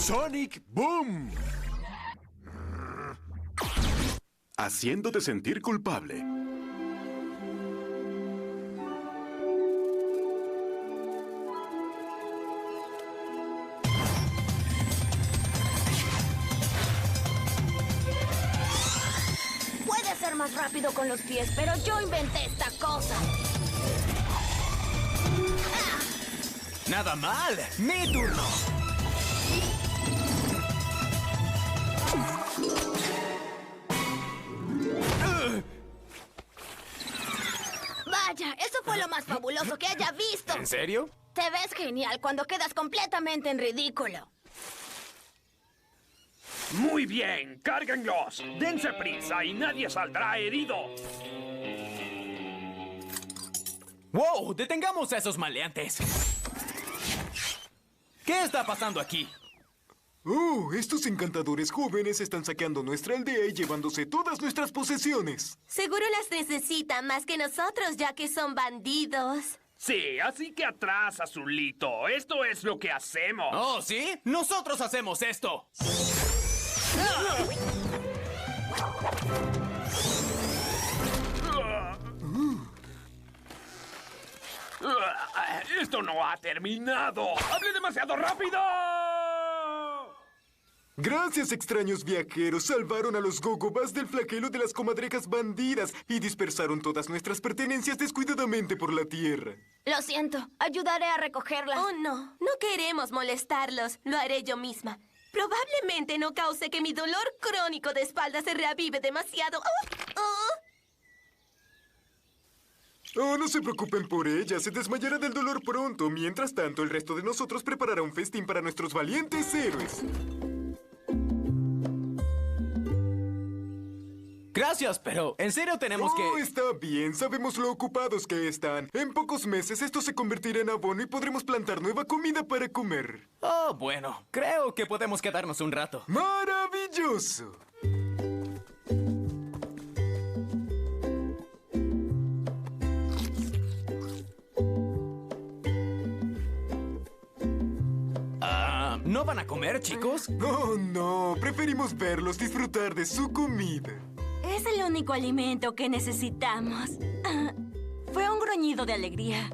Sonic Boom. Haciéndote sentir culpable. Puede ser más rápido con los pies, pero yo inventé esta cosa. ¡Nada mal! ¡Mi turno! Vaya, eso fue lo más fabuloso que haya visto. ¿En serio? Te ves genial cuando quedas completamente en ridículo. Muy bien, cárguenlos. Dense prisa y nadie saldrá herido. ¡Wow! ¡Detengamos a esos maleantes! ¿Qué está pasando aquí? Oh, estos encantadores jóvenes están saqueando nuestra aldea y llevándose todas nuestras posesiones. Seguro las necesitan más que nosotros, ya que son bandidos. Sí, así que atrás, Azulito. Esto es lo que hacemos. ¿Oh, sí? ¡Nosotros hacemos esto! Esto no ha terminado. ¡Hable demasiado rápido! Gracias, extraños viajeros. Salvaron a los gogobas del flagelo de las comadrejas bandidas y dispersaron todas nuestras pertenencias descuidadamente por la tierra. Lo siento, ayudaré a recogerlas. Oh, no. No queremos molestarlos. Lo haré yo misma. Probablemente no cause que mi dolor crónico de espalda se reavive demasiado. Oh, no se preocupen por ella. Se desmayará del dolor pronto. Mientras tanto, el resto de nosotros preparará un festín para nuestros valientes héroes. Gracias, pero en serio tenemos que... Está bien. Sabemos lo ocupados que están. En pocos meses esto se convertirá en abono y podremos plantar nueva comida para comer. Oh, bueno. Creo que podemos quedarnos un rato. ¡Maravilloso! ¿No van a comer, chicos? Oh, no. Preferimos verlos disfrutar de su comida. Es el único alimento que necesitamos. Fue un gruñido de alegría.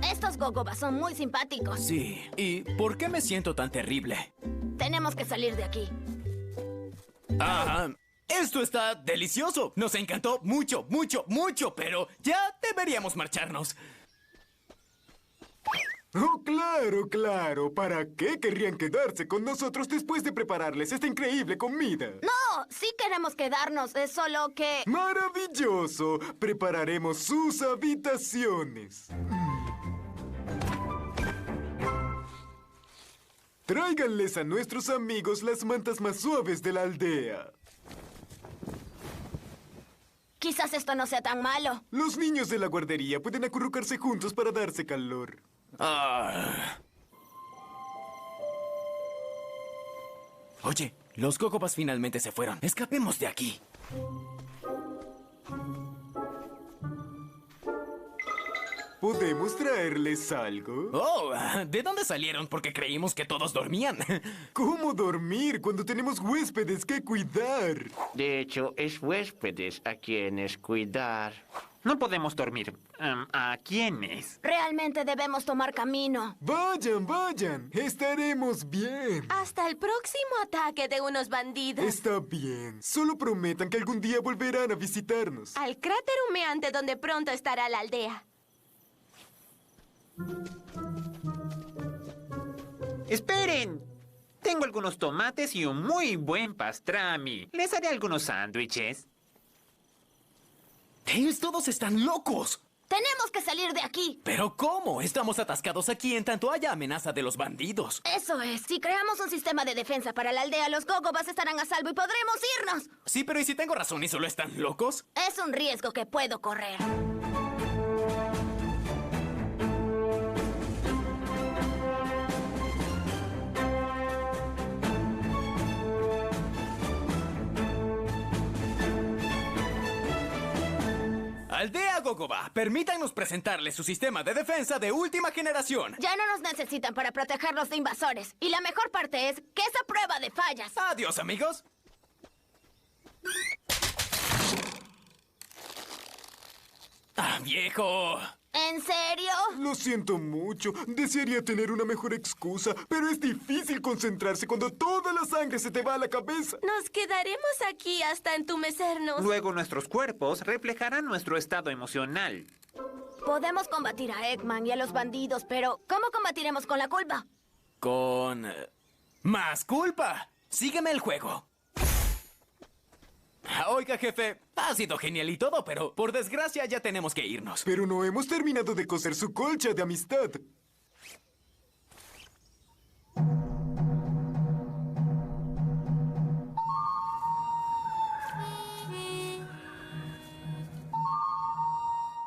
Estos gogobas son muy simpáticos. Sí. ¿Y por qué me siento tan terrible? Tenemos que salir de aquí. Esto está delicioso. Nos encantó mucho, mucho, mucho, pero ya deberíamos marcharnos. Oh, claro, claro. ¿Para qué querrían quedarse con nosotros después de prepararles esta increíble comida? No, sí queremos quedarnos, es solo que... ¡Maravilloso! Prepararemos sus habitaciones. Tráiganles a nuestros amigos las mantas más suaves de la aldea. Quizás esto no sea tan malo. Los niños de la guardería pueden acurrucarse juntos para darse calor. Oye, los gogobas finalmente se fueron. Escapemos de aquí. ¿Podemos traerles algo? Oh, ¿de dónde salieron? Porque creímos que todos dormían. ¿Cómo dormir cuando tenemos huéspedes que cuidar? De hecho, es huéspedes a quienes cuidar. No podemos dormir. ¿A quiénes? Realmente debemos tomar camino. Vayan, vayan. Estaremos bien. Hasta el próximo ataque de unos bandidos. Está bien. Solo prometan que algún día volverán a visitarnos. Al cráter humeante donde pronto estará la aldea. ¡Esperen! Tengo algunos tomates y un muy buen pastrami. Les haré algunos sándwiches. ¡Ellos todos están locos! ¡Tenemos que salir de aquí! ¿Pero cómo? Estamos atascados aquí en tanto haya amenaza de los bandidos. Eso es. Si creamos un sistema de defensa para la aldea, los gogobas estarán a salvo y podremos irnos. Sí, pero ¿y si tengo razón y solo están locos? Es un riesgo que puedo correr. ¡Aldea Gogoba, permítanos presentarles su sistema de defensa de última generación. Ya no nos necesitan para protegerlos de invasores. Y la mejor parte es que es a prueba de fallas. Adiós, amigos. ¡Ah, viejo! ¿En serio? Lo siento mucho. Desearía tener una mejor excusa, pero es difícil concentrarse cuando toda la sangre se te va a la cabeza. Nos quedaremos aquí hasta entumecernos. Luego nuestros cuerpos reflejarán nuestro estado emocional. Podemos combatir a Eggman y a los bandidos, pero ¿cómo combatiremos con la culpa? Con... más culpa. Sígueme el juego. Oiga, jefe, ha sido genial y todo, pero por desgracia ya tenemos que irnos. Pero no hemos terminado de coser su colcha de amistad.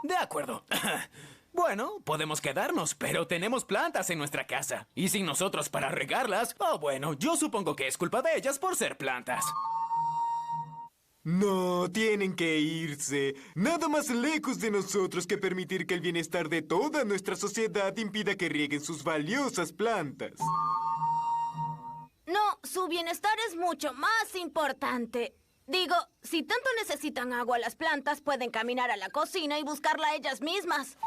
De acuerdo. Bueno, podemos quedarnos, pero tenemos plantas en nuestra casa. Y sin nosotros para regarlas, bueno, yo supongo que es culpa de ellas por ser plantas. No, tienen que irse. Nada más lejos de nosotros que permitir que el bienestar de toda nuestra sociedad impida que rieguen sus valiosas plantas. No, su bienestar es mucho más importante. Digo, si tanto necesitan agua las plantas, pueden caminar a la cocina y buscarla ellas mismas.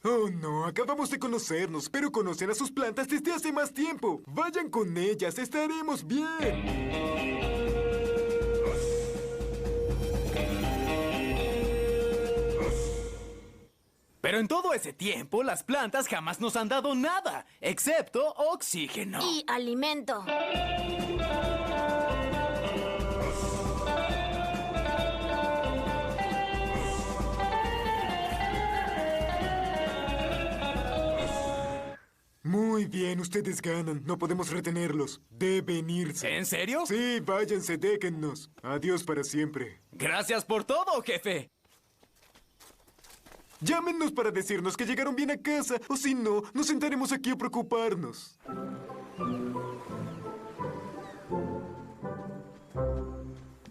Oh, no, acabamos de conocernos, pero conocen a sus plantas desde hace más tiempo. Vayan con ellas, estaremos bien. Pero en todo ese tiempo, las plantas jamás nos han dado nada, excepto oxígeno. Y alimento. Muy bien, ustedes ganan. No podemos retenerlos. Deben irse. ¿En serio? Sí, váyanse, déjennos. Adiós para siempre. Gracias por todo, jefe. Llámenos para decirnos que llegaron bien a casa, o si no, nos sentaremos aquí a preocuparnos.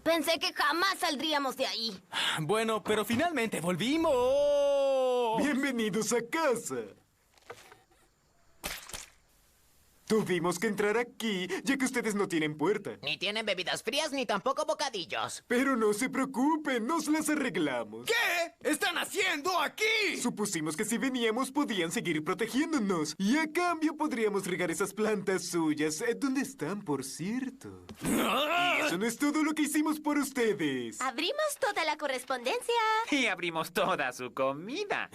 Pensé que jamás saldríamos de ahí. Bueno, pero finalmente volvimos. Bienvenidos a casa. Tuvimos que entrar aquí, ya que ustedes no tienen puerta. Ni tienen bebidas frías ni tampoco bocadillos. Pero no se preocupen, nos las arreglamos. ¿Qué están haciendo aquí? Supusimos que si veníamos podían seguir protegiéndonos. Y a cambio podríamos regar esas plantas suyas. ¿Dónde están, por cierto? Y eso no es todo lo que hicimos por ustedes. Abrimos toda la correspondencia. Y abrimos toda su comida.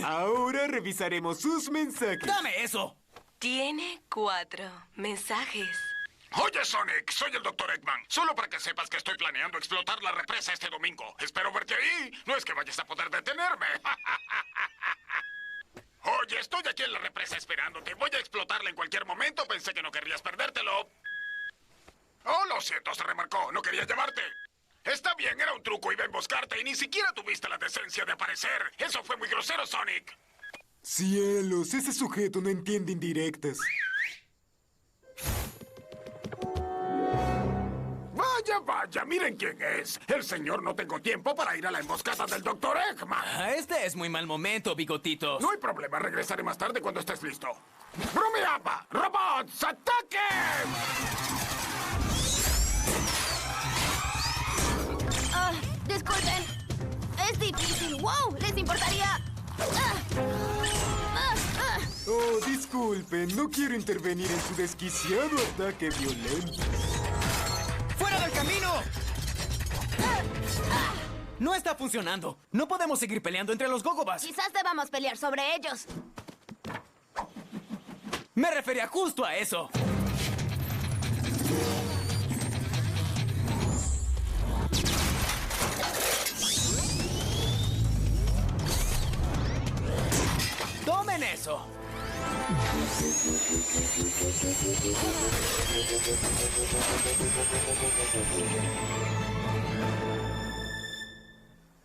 Ahora revisaremos sus mensajes. ¡Dame eso! Tiene 4 mensajes. Oye, Sonic, soy el Dr. Eggman. Solo para que sepas que estoy planeando explotar la represa este domingo. Espero verte ahí. No es que vayas a poder detenerme. Oye, estoy aquí en la represa esperándote. Voy a explotarla en cualquier momento. Pensé que no querrías perdértelo. Oh, lo siento, se remarcó. No quería llamarte. Está bien, era un truco. Iba a emboscarte y ni siquiera tuviste la decencia de aparecer. Eso fue muy grosero, Sonic. Cielos, ese sujeto no entiende indirectas. Vaya, vaya, miren quién es. El señor no tengo tiempo para ir a la emboscada del Dr. Eggman. Este es muy mal momento, bigotitos. No hay problema, regresaré más tarde cuando estés listo. ¡Bromeaba! ¡Robots, ataquen! Disculpen. Es difícil. ¡Wow! ¿Les importaría? Oh, disculpen, no quiero intervenir en su desquiciado ataque violento. ¡Fuera del camino! No está funcionando. No podemos seguir peleando entre los Gogobas. Quizás debamos pelear sobre ellos. Me refería justo a eso. ¡Tomen eso!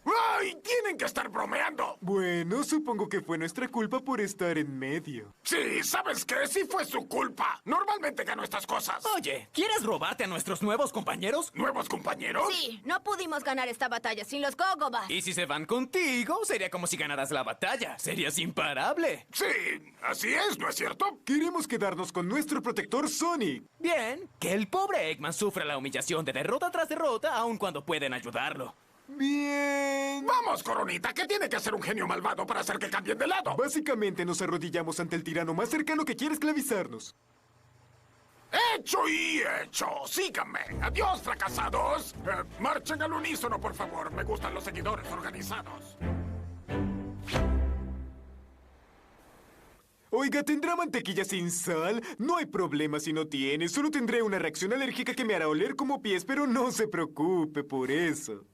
¡Ay! ¡Tienen que estar bromeando. Bueno, supongo que fue nuestra culpa por estar en medio. Sí, ¿sabes qué? Sí fue su culpa. Normalmente gano estas cosas. Oye, ¿quieres robarte a nuestros nuevos compañeros? ¿Nuevos compañeros? Sí, no pudimos ganar esta batalla sin los Gogobas. Y si se van contigo, sería como si ganaras la batalla. Serías imparable. Sí, así es, ¿no es cierto? Queremos quedarnos con nuestro protector Sonic. Bien, que el pobre Eggman sufra la humillación de derrota tras derrota, aun cuando pueden ayudarlo. Bien. Vamos, Coronita, ¿qué tiene que hacer un genio malvado para hacer que cambien de lado? Básicamente nos arrodillamos ante el tirano más cercano que quiere esclavizarnos. ¡Hecho y hecho! ¡Síganme! ¡Adiós, fracasados! Marchen al unísono, por favor. Me gustan los seguidores organizados. Oiga, ¿tendrá mantequilla sin sal? No hay problema si no tiene. Solo tendré una reacción alérgica que me hará oler como pies, pero no se preocupe por eso.